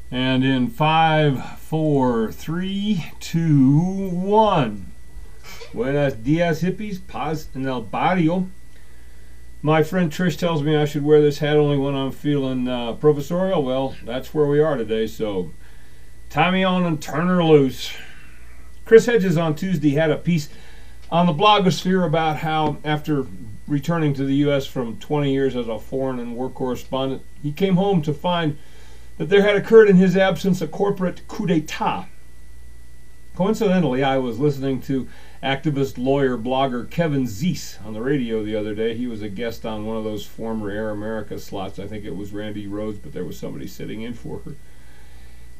And in 5, 4, 3, 2, 1. Buenos dias, hippies. Paz en el barrio. My friend Trish tells me I should wear this hat only when I'm feeling professorial. Well, that's where we are today, so tie me on and turn her loose. Chris Hedges on Tuesday had a piece on the blogosphere about how, after returning to the U.S. from 20 years as a foreign and war correspondent, he came home to find that there had occurred in his absence a corporate coup d'etat. Coincidentally, I was listening to activist, lawyer, blogger Kevin Zeese on the radio the other day. He was a guest on one of those former Air America slots. I think it was Randy Rhodes, but there was somebody sitting in for her.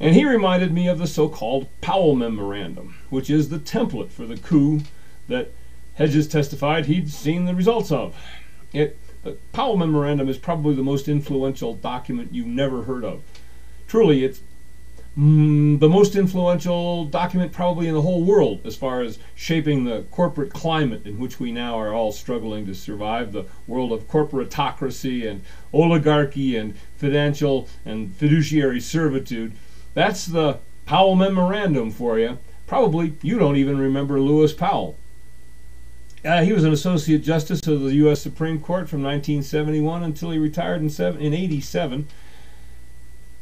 And he reminded me of the so-called Powell Memorandum, which is the template for the coup that Hedges testified he'd seen the results of. The Powell Memorandum is probably the most influential document you've never heard of. Truly, it's the most influential document probably in the whole world as far as shaping the corporate climate in which we now are all struggling to survive, the world of CorpoRatocracy and oligarchy and financial and fiduciary servitude. That's the Powell Memorandum for you. Probably you don't even remember Lewis Powell. He was an Associate Justice of the U.S. Supreme Court from 1971 until he retired in 87.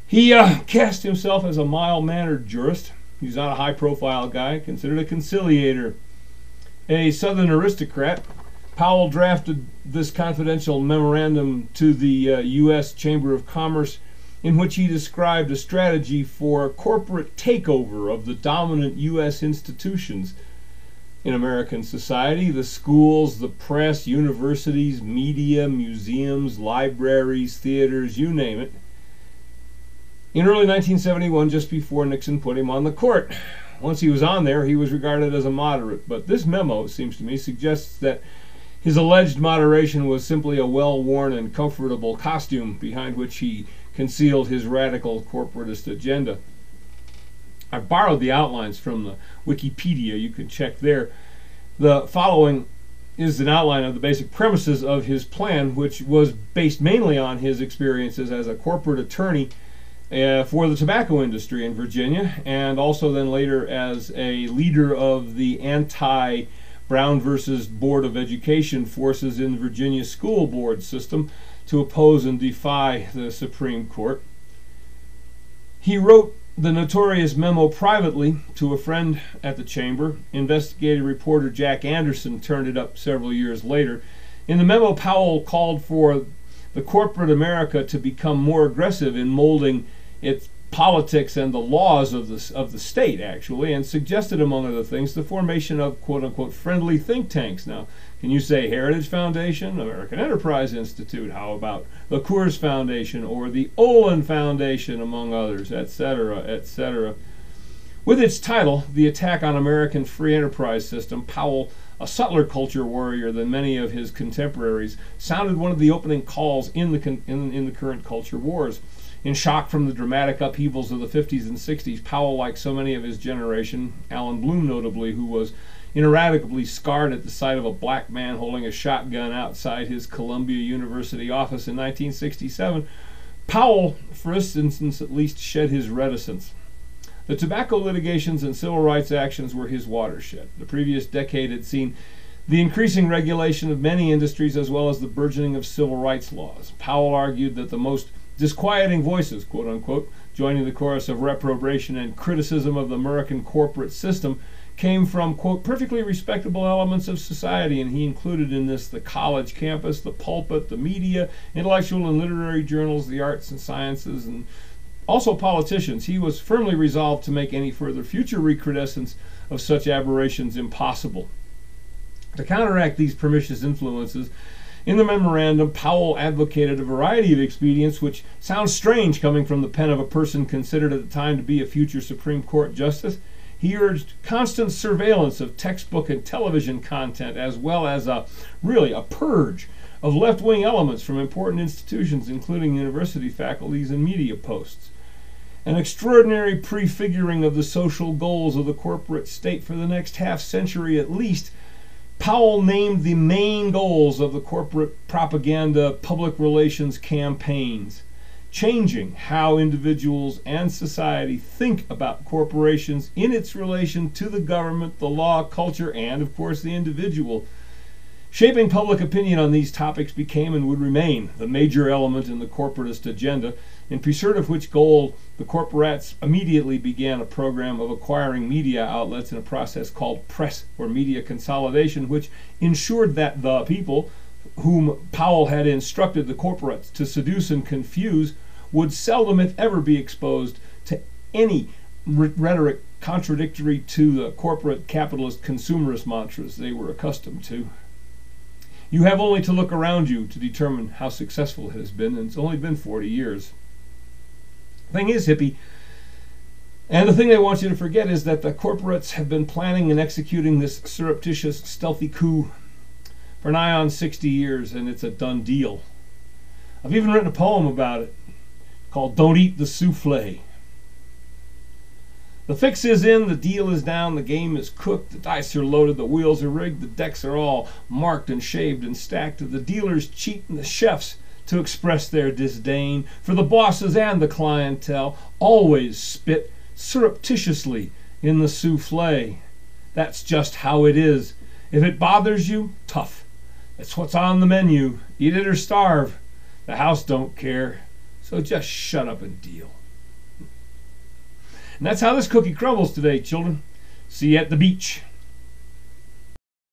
He cast himself as a mild-mannered jurist. He's not a high-profile guy, considered a conciliator. A Southern aristocrat, Powell drafted this confidential memorandum to the U.S. Chamber of Commerce, in which he described a strategy for corporate takeover of the dominant U.S. institutions in American society: the schools, the press, universities, media, museums, libraries, theaters, you name it. In early 1971, just before Nixon put him on the court. Once he was on there, he was regarded as a moderate, but this memo, it seems to me, suggests that his alleged moderation was simply a well-worn and comfortable costume behind which he concealed his radical corporatist agenda. I've borrowed the outlines from the Wikipedia. You can check there. The following is an outline of the basic premises of his plan, which was based mainly on his experiences as a corporate attorney for the tobacco industry in Virginia, and also then later as a leader of the anti-Brown versus Board of Education forces in the Virginia school board system to oppose and defy the Supreme Court. He wrote the notorious memo privately to a friend at the chamber. Investigative reporter Jack Anderson turned it up several years later. In the memo, Powell called for the corporate America to become more aggressive in molding its politics and the laws of the state, actually, and suggested, among other things, the formation of quote-unquote friendly think tanks. Now, can you say Heritage Foundation, American Enterprise Institute? How about the Coors Foundation or the Olin Foundation, among others, etc., etc.? With its title, The Attack on American Free Enterprise System, Powell, a subtler culture warrior than many of his contemporaries, sounded one of the opening calls in the current culture wars. In shock from the dramatic upheavals of the 50s and 60s, Powell, like so many of his generation, Alan Bloom notably, who was ineradicably scarred at the sight of a black man holding a shotgun outside his Columbia University office in 1967, Powell, for instance, at least shed his reticence. The tobacco litigations and civil rights actions were his watershed. The previous decade had seen the increasing regulation of many industries as well as the burgeoning of civil rights laws. Powell argued that the most disquieting voices, quote-unquote, joining the chorus of reprobation and criticism of the American corporate system, came from, quote, perfectly respectable elements of society, and he included in this the college campus, the pulpit, the media, intellectual and literary journals, the arts and sciences, and also politicians. He was firmly resolved to make any further future recrudescence of such aberrations impossible. To counteract these pernicious influences, in the memorandum, Powell advocated a variety of expedients which sound strange coming from the pen of a person considered at the time to be a future Supreme Court justice. He urged constant surveillance of textbook and television content, as well as a purge of left-wing elements from important institutions, including university faculties and media posts. An extraordinary prefiguring of the social goals of the corporate state for the next half-century at least. Powell named the main goals of the corporate propaganda public relations campaigns. changing how individuals and society think about corporations in its relation to the government, the law, culture, and, of course, the individual. Shaping public opinion on these topics became and would remain the major element in the corporatist agenda, in pursuit of which goal the corporats immediately began a program of acquiring media outlets in a process called press or media consolidation, which ensured that the people whom Powell had instructed the corporates to seduce and confuse would seldom, if ever, be exposed to any rhetoric contradictory to the corporate capitalist consumerist mantras they were accustomed to. You have only to look around you to determine how successful it has been, and it's only been 40 years. The thing is, hippie, and the thing I want you to forget is that the corporates have been planning and executing this surreptitious, stealthy coup for nigh on 60 years, and it's a done deal. I've even written a poem about it called Don't Eat the Souffle. The fix is in, the deal is down, the game is cooked, the dice are loaded, the wheels are rigged, the decks are all marked and shaved and stacked. The dealers cheat and the chefs to express their disdain, for the bosses and the clientele always spit surreptitiously in the souffle. That's just how it is. If it bothers you, tough. That's what's on the menu. Eat it or starve. The house don't care. So just shut up and deal. And that's how this cookie crumbles today, children. See you at the beach.